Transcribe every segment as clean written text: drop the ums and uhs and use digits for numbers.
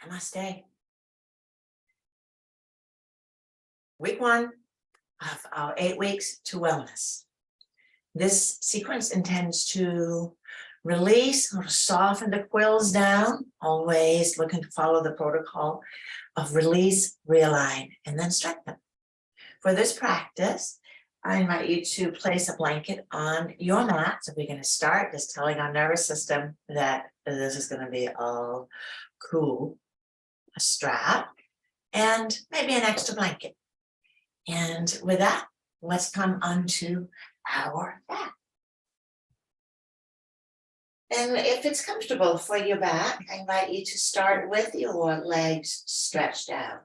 Namaste. Week 1 of our 8 weeks to wellness. This sequence intends to release or soften the quills down, always looking to follow the protocol of release, realign, and then strengthen. For this practice, I invite you to place a blanket on your mat. So we're going to start just telling our nervous system that this is going to be all cool. A strap and maybe an extra blanket. And with that, let's come onto our back. And if it's comfortable for your back, I invite you to start with your legs stretched out.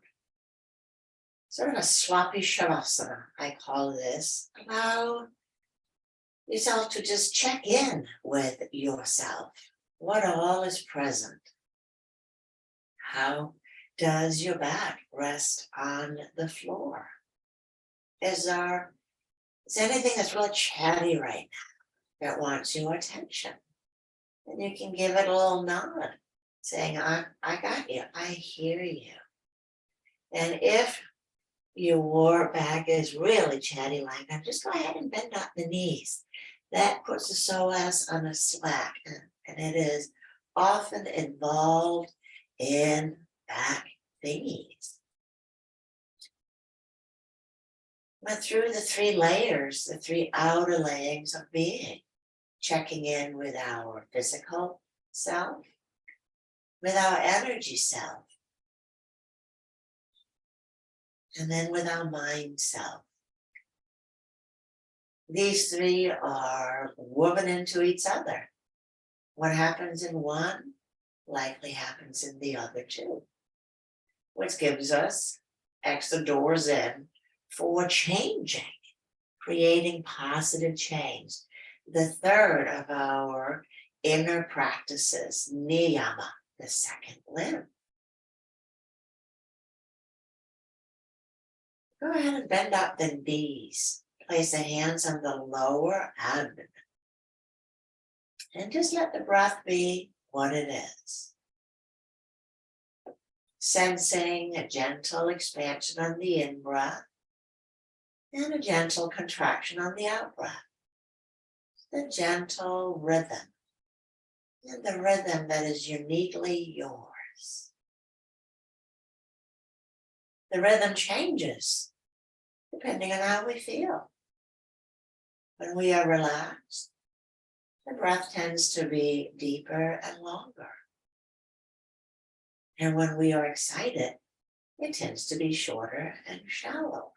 Sort of a sloppy shavasana, I call this. Allow yourself to just check in with yourself. What all is present? How does your back rest on the floor? Is there anything that's really chatty right now that wants your attention? And you can give it a little nod, saying, I got you, I hear you. And if your back is really chatty like that, just go ahead and bend up the knees. That puts the psoas on a slack, and it is often involved in back thingies. Went through the 3 layers, the 3 outer layers of being, checking in with our physical self, with our energy self, and then with our mind self. These 3 are woven into each other. What happens in one likely happens in the other 2, which gives us extra doors in for changing, creating positive change. The 3rd of our inner practices, niyama, the 2nd limb. Go ahead and bend up the knees. Place the hands on the lower abdomen. And just let the breath be what it is. Sensing a gentle expansion on the in-breath and a gentle contraction on the out-breath. The gentle rhythm, and the rhythm that is uniquely yours. The rhythm changes depending on how we feel. When we are relaxed, the breath tends to be deeper and longer. And when we are excited, it tends to be shorter and shallower.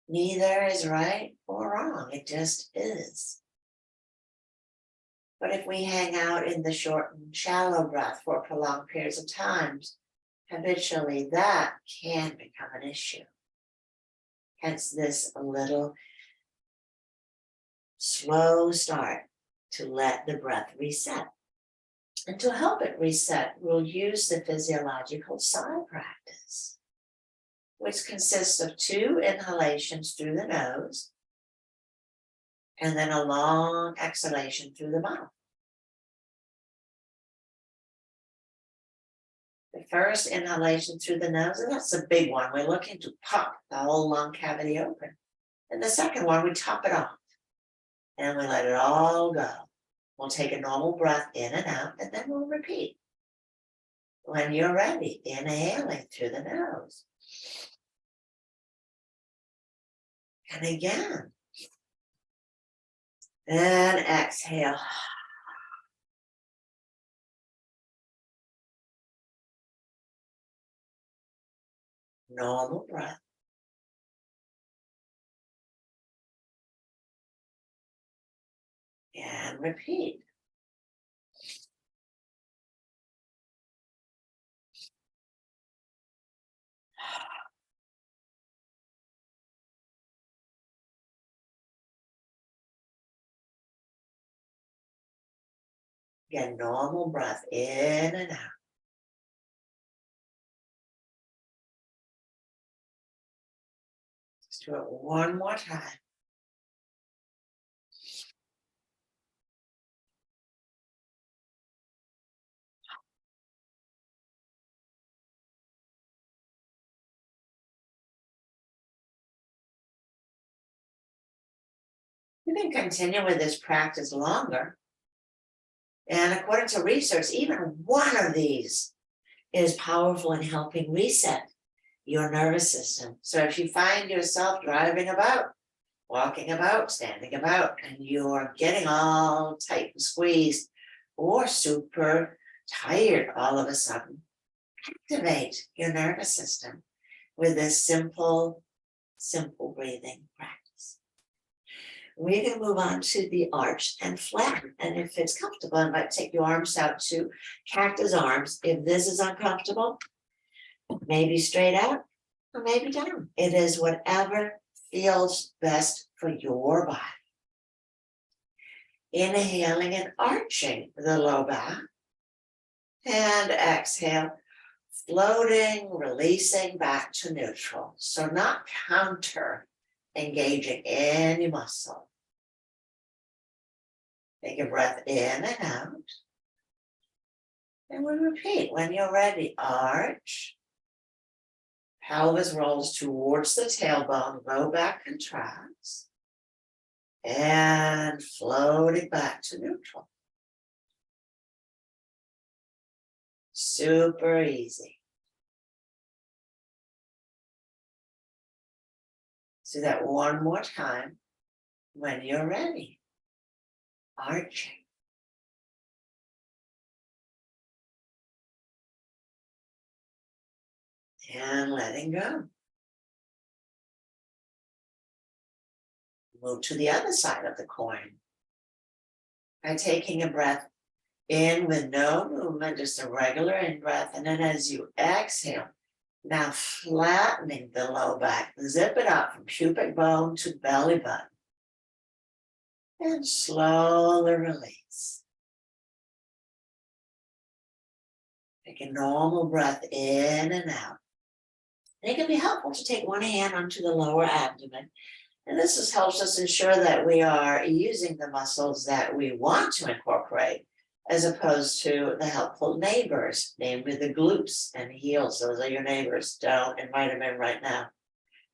Neither is right or wrong, it just is. But if we hang out in the short and shallow breath for prolonged periods of time, habitually that can become an issue. Hence this little slow start to let the breath reset. And to help it reset, we'll use the physiological sigh practice, which consists of 2 inhalations through the nose and then a long exhalation through the mouth. The first inhalation through the nose, and that's the big one. We're looking to pop the whole lung cavity open. And the second one, we top it off and we let it all go. We'll take a normal breath in and out, and then we'll repeat. When you're ready, inhaling through the nose. And again. And exhale. Normal breath. And repeat. Again, normal breath in and out. Let's do it one more time. can continue with this practice longer. And according to research, even one of these is powerful in helping reset your nervous system. So if you find yourself driving about, walking about, standing about, and you're getting all tight and squeezed or super tired all of a sudden, activate your nervous system with this simple breathing practice. We're going to move on to the arch and flatten. And if it's comfortable, I might take your arms out to cactus arms. If this is uncomfortable, maybe straight out or maybe down. It is whatever feels best for your body. Inhaling and arching the low back. And exhale, floating, releasing back to neutral. So not counter engaging any muscle. Take a breath in and out. And we repeat. When you're ready, arch. Pelvis rolls towards the tailbone, low back contracts. And floating back to neutral. Super easy. Do that one more time when you're ready. Arching. And letting go. Move to the other side of the coin. By taking a breath in with no movement, just a regular in-breath. And then as you exhale, now flattening the low back, zip it up from pubic bone to belly button. And slowly release. Take a normal breath in and out. And it can be helpful to take one hand onto the lower abdomen. And this helps us ensure that we are using the muscles that we want to incorporate, as opposed to the helpful neighbors, namely the glutes and heels. Those are your neighbors. Don't invite them in right now.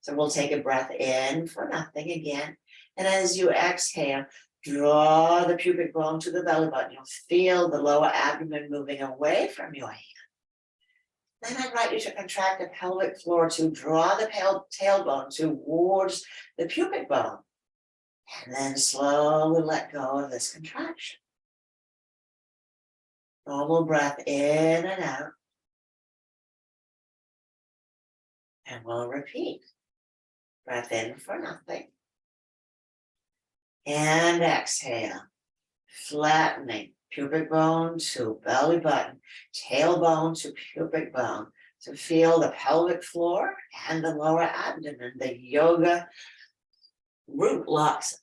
So we'll take a breath in for nothing again. And as you exhale, draw the pubic bone to the belly button. You'll feel the lower abdomen moving away from your hand. Then I invite you to contract the pelvic floor to draw the tailbone towards the pubic bone. And then slowly let go of this contraction. Normal breath in and out. And we'll repeat. Breath in for nothing. And exhale. Flattening pubic bone to belly button, tailbone to pubic bone, to feel the pelvic floor and the lower abdomen, the yoga root locks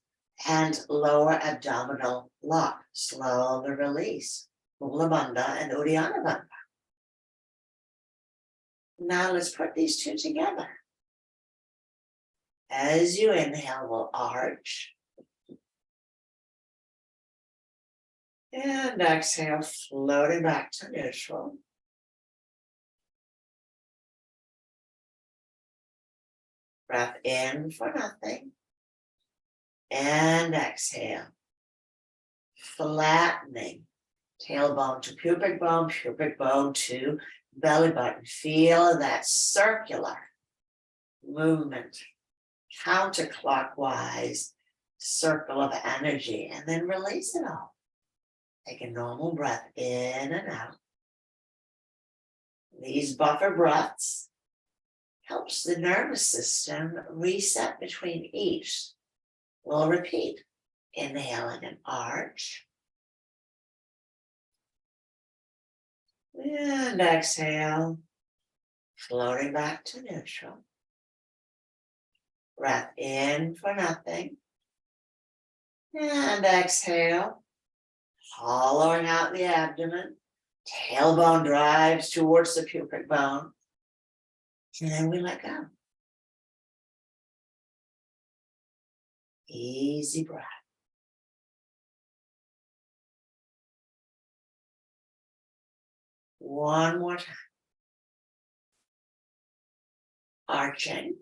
and lower abdominal lock. Slowly release. Mula Bandha and Uddiyana Bandha. Now let's put these two together. As you inhale, we'll arch. And exhale, floating back to neutral. Breath in for nothing. And exhale. Flattening. Tailbone to pubic bone to belly button. Feel that circular movement, counterclockwise circle of energy, and then release it all. Take a normal breath in and out. These buffer breaths helps the nervous system reset between each. We'll repeat. Inhaling and arch. And exhale, floating back to neutral. Breath in for nothing. And exhale, hollowing out the abdomen. Tailbone drives towards the pubic bone. And then we let go. Easy breath. One more time. Arching.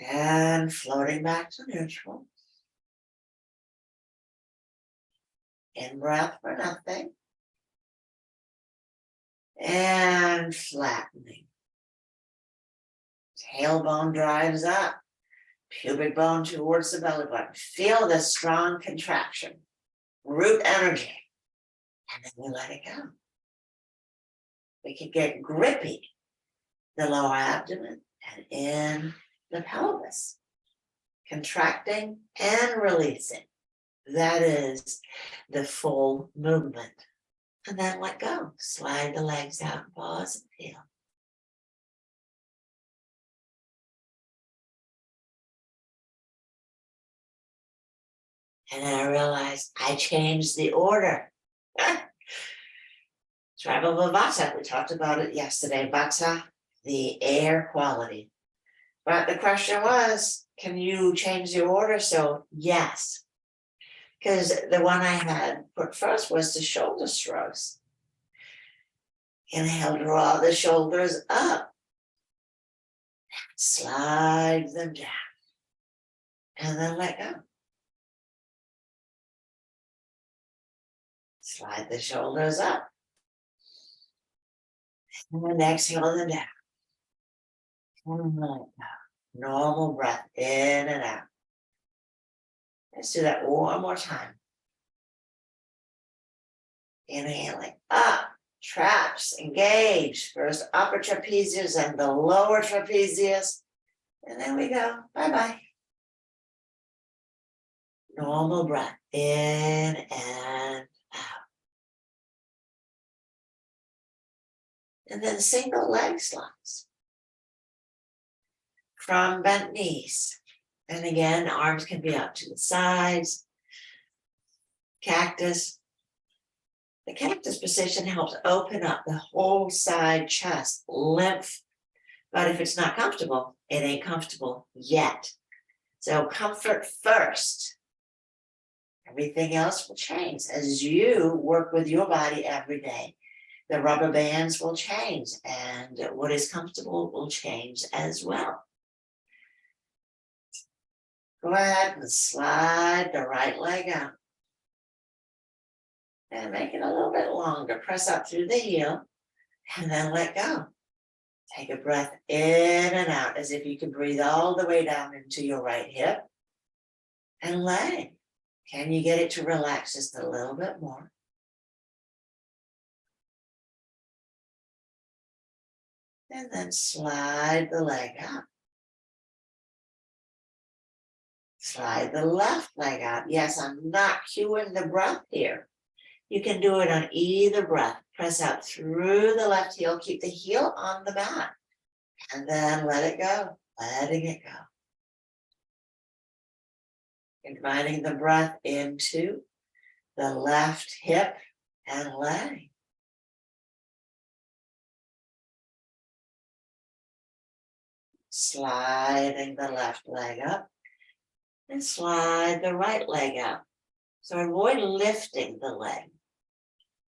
And floating back to neutral. In breath for nothing. And flattening. Tailbone drives up. Pubic bone towards the belly button. Feel the strong contraction. Root energy. And then we let it go. We can get grippy. The lower abdomen and in the pelvis. Contracting and releasing. That is the full movement. And then let go. Slide the legs out and pause and feel. And then I realized I changed the order. Tribal Vata, we talked about it yesterday. Vata, the air quality. But the question was, can you change the order? So yes. Because the one I had put first was the shoulder shrugs. Inhale, draw the shoulders up. Slide them down. And then let go. Slide the shoulders up. And then exhale them down. And let go. Normal breath in and out. Let's do that one more time. Inhaling up. Traps, engage. First upper trapezius and the lower trapezius. And then we go, bye-bye. Normal breath, in and out. And then single leg slides. From bent knees. And again, arms can be up to the sides. Cactus. The cactus position helps open up the whole side chest, lymph. But if it's not comfortable, it ain't comfortable yet. So comfort first. Everything else will change as you work with your body every day. The rubber bands will change and what is comfortable will change as well. Go ahead and slide the right leg out. And make it a little bit longer. Press up through the heel and then let go. Take a breath in and out as if you can breathe all the way down into your right hip and leg. Can you get it to relax just a little bit more? And then slide the leg out. Slide the left leg out. Yes, I'm not cueing the breath here. You can do it on either breath. Press out through the left heel. Keep the heel on the mat. And then let it go. Letting it go. Inviting the breath into the left hip and leg. Sliding the left leg up. And slide the right leg out. So avoid lifting the leg.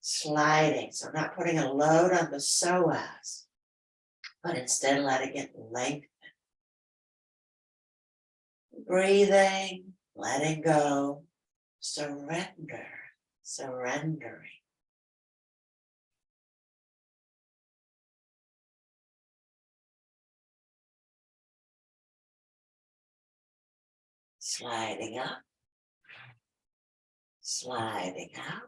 Sliding, so not putting a load on the psoas, but instead letting it lengthen. Breathing, letting go, surrender, surrendering. Sliding up, sliding out.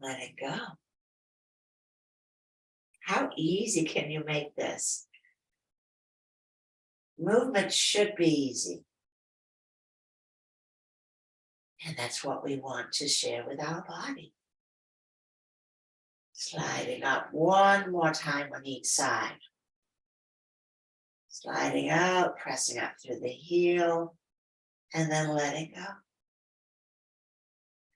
Let it go. How easy can you make this? Movement should be easy. And that's what we want to share with our body. Sliding up one more time on each side. Sliding out, pressing up through the heel, and then letting go.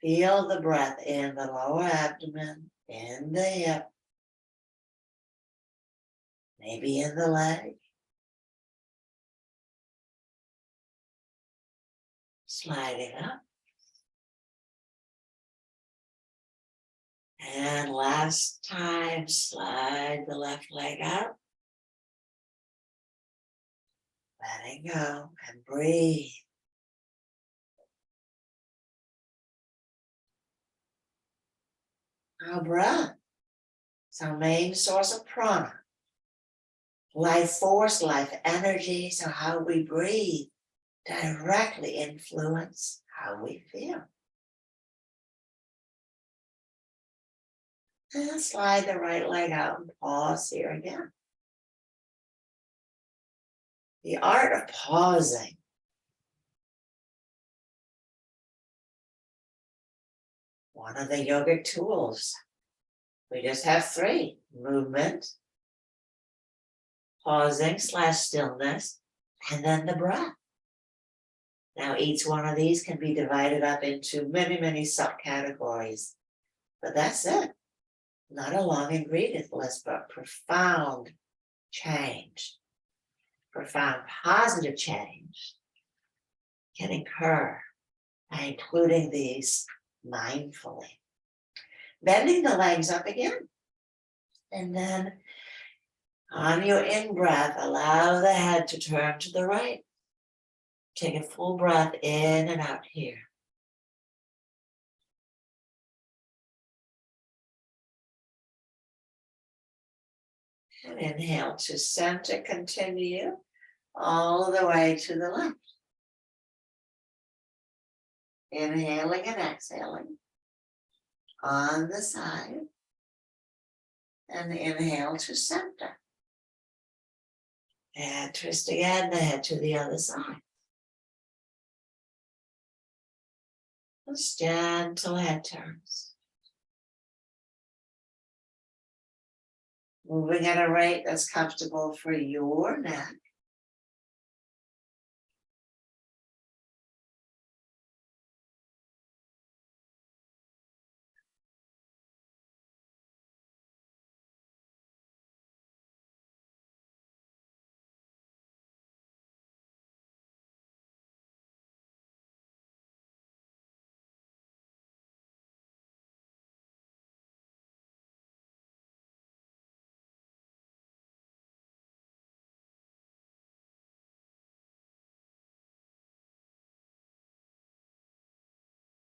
Feel the breath in the lower abdomen, in the hip, maybe in the leg. Sliding up And last time, slide the left leg out. Letting go and breathe. Our breath is our main source of prana. Life force, life energy, so how we breathe directly influence how we feel. And slide the right leg out and pause here again. The art of pausing. One of the yogic tools. We just have 3: movement, pausing / stillness, and then the breath. Now each one of these can be divided up into many, many subcategories. But that's it. Not a long ingredient list, but profound change. Profound positive change can occur by including these mindfully. Bending the legs up again. And then on your in-breath, allow the head to turn to the right. Take a full breath in and out here. And inhale to center, continue all the way to the left. Inhaling and exhaling on the side. And inhale to center. And twist again the head to the other side. Just gentle head turns. Moving at a rate that's comfortable for your neck.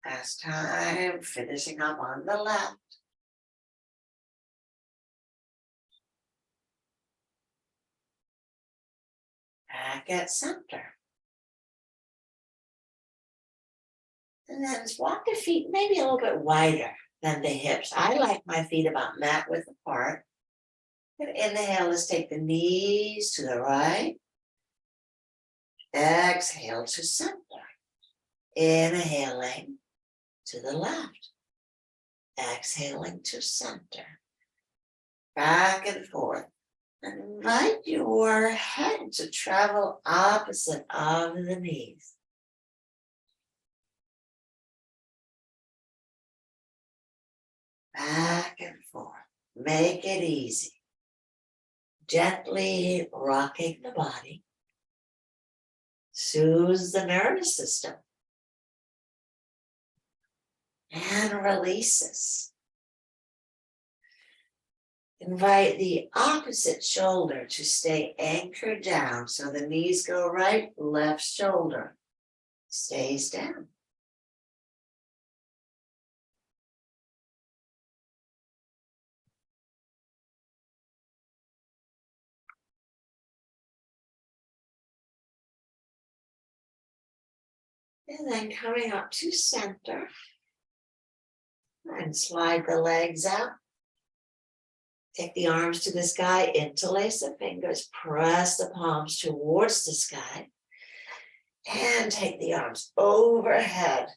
Last time, finishing up on the left. Back at center. And then walk the feet maybe a little bit wider than the hips. I like my feet about mat width apart. And inhale, let's take the knees to the right. Exhale to center. Inhaling to the left. Exhaling to center. Back and forth. And invite your head to travel opposite of the knees. Back and forth. Make it easy. Gently rocking the body. Soothes the nervous system. And releases. Invite the opposite shoulder to stay anchored down. So the knees go right, left shoulder stays down. And then coming up to center. And slide the legs out. Take the arms to the sky, interlace the fingers, press the palms towards the sky. And take the arms overhead.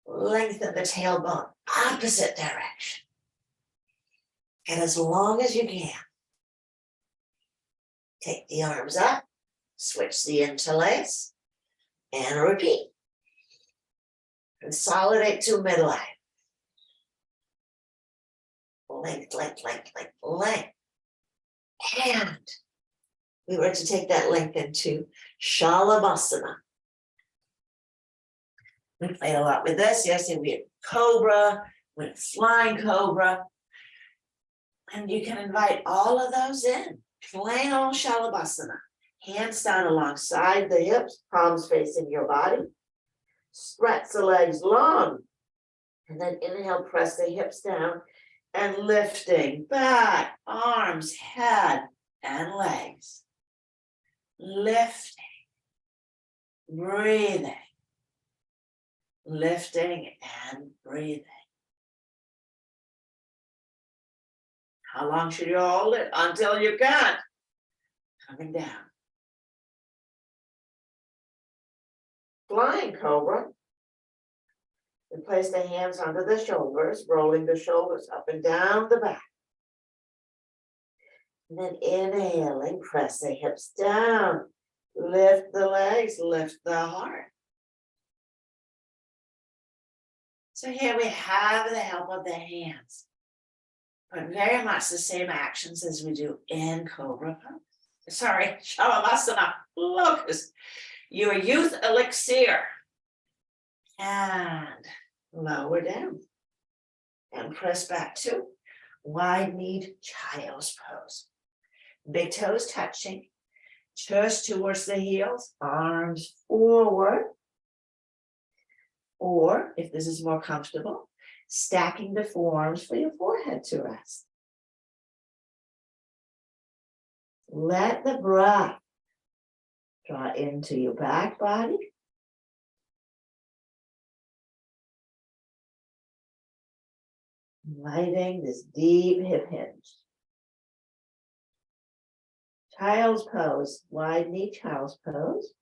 Lengthen the tailbone, opposite direction. And as long as you can. Take the arms up, switch the interlace, and repeat. Consolidate to midline. Length, length, length, length, length. And we were to take that length into Shalabhasana. We played a lot with this. Yesterday we had Cobra. with flying cobra. And you can invite all of those in. Plain old Shalabhasana. Hands down alongside the hips, palms facing your body. Stretch the legs long. And then inhale, press the hips down and lifting back, arms, head, and legs. Lifting, breathing, lifting and breathing. How long should you hold it? Until you can't. Coming down. Flying cobra. And place the hands under the shoulders, rolling the shoulders up and down the back. And then inhaling, press the hips down, lift the legs, lift the heart. So here we have the help of the hands, but very much the same actions as we do in Cobra pose. Sorry, Shavasana, locust, your youth elixir. And lower down and press back to wide kneed child's pose. Big toes touching, chest towards the heels, arms forward. Or if this is more comfortable, stacking the forearms for your forehead to rest. Let the breath draw into your back body. Inviting this deep hip hinge. Child's pose, wide knee child's pose,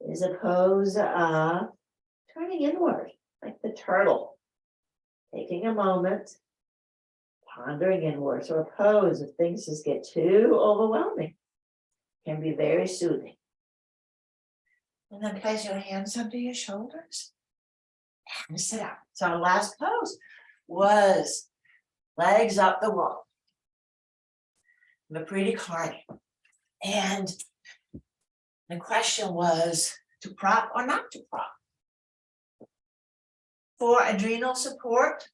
is a pose of turning inward, like the turtle. Taking a moment, pondering inward. So a pose, if things just get too overwhelming, can be very soothing. And then place your hands under your shoulders and sit up. So our last pose was legs up the wall, Mapriti Karni. And the question was to prop or not to prop. For adrenal support,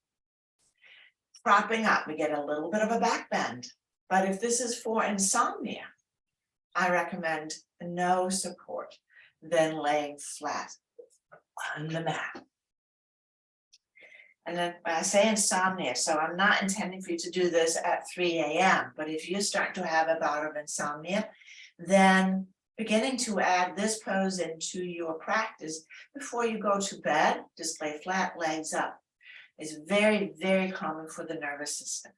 propping up, we get a little bit of a back bend. But if this is for insomnia, I recommend no support, then laying flat on the mat. And then when I say insomnia, so I'm not intending for you to do this at 3 a.m., but if you start to have a bout of insomnia, then beginning to add this pose into your practice before you go to bed, just lay flat, legs up. It's very, very common for the nervous system.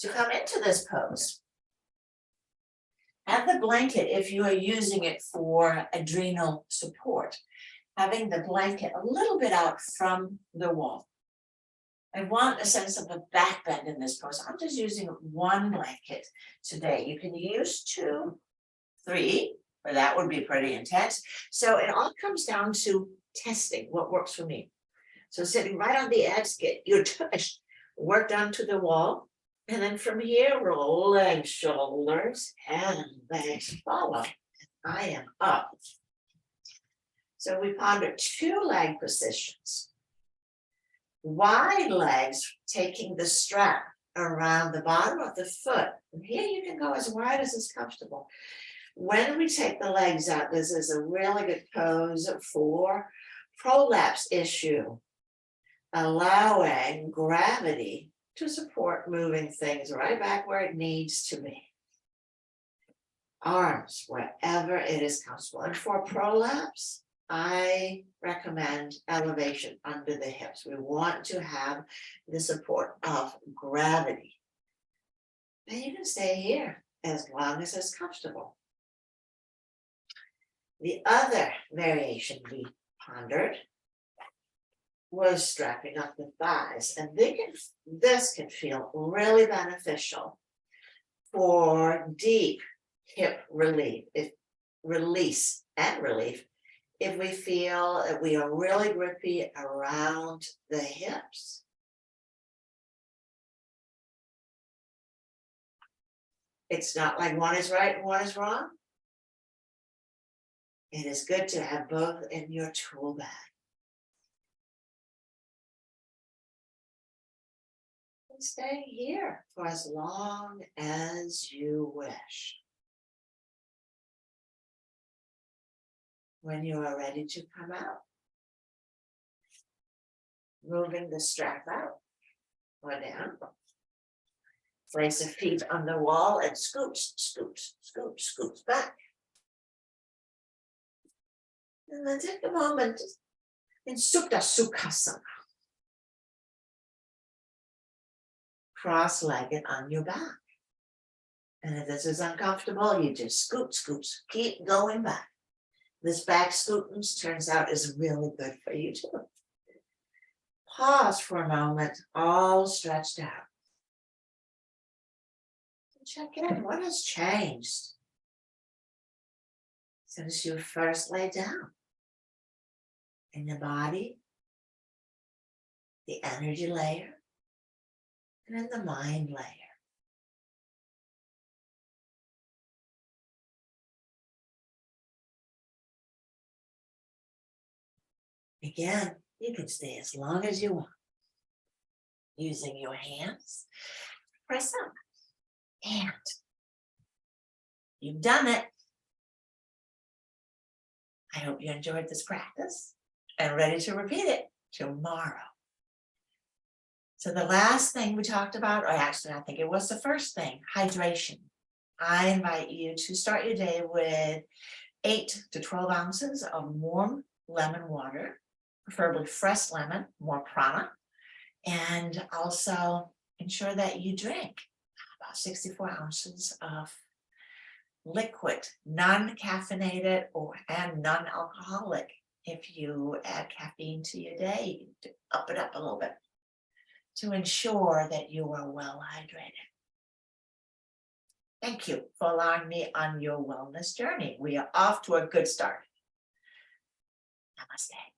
To come into this pose, have the blanket, if you are using it for adrenal support, having the blanket a little bit out from the wall. I want a sense of a back bend in this pose. I'm just using one blanket today. You can use 2, 3, or that would be pretty intense. So it all comes down to testing what works for me. So sitting right on the edge, get your tush worked onto the wall. And then from here, rolling shoulders and legs follow. I am up. So we ponder 2 leg positions. Wide legs, taking the strap around the bottom of the foot. And here you can go as wide as is comfortable. When we take the legs out, this is a really good pose for prolapse issue, allowing gravity to support moving things right back where it needs to be. Arms wherever it is comfortable. And for prolapse, I recommend elevation under the hips. We want to have the support of gravity. And you can stay here as long as it's comfortable. The other variation we pondered was strapping up the thighs. And this can feel really beneficial for deep hip relief, release and relief, if we feel that we are really grippy around the hips. It's not like one is right and one is wrong. It is good to have both in your tool bag. And stay here for as long as you wish. When you are ready to come out, moving the strap out or down. Place the feet on the wall and scooch, scooch, scooch, scooch back. And then take a moment in Supta Sukhasana. Cross-legged on your back. And if this is uncomfortable, you just scoot, scoot, keep going back. This back scooting turns out is really good for you too. Pause for a moment, all stretched out. Check in, what has changed since you first lay down? In the body, the energy layer, and in the mind layer. Again, you can stay as long as you want. Using your hands, press up. And you've done it. I hope you enjoyed this practice and ready to repeat it tomorrow. So the last thing we talked about, or actually I think it was the first thing, hydration. I invite you to start your day with 8 to 12 ounces of warm lemon water, preferably fresh lemon, more prana, and also ensure that you drink about 64 ounces of liquid, non-caffeinated and non-alcoholic. If you add caffeine to your day, you up it up a little bit to ensure that you are well hydrated. Thank you for allowing me on your wellness journey. We are off to a good start. Namaste.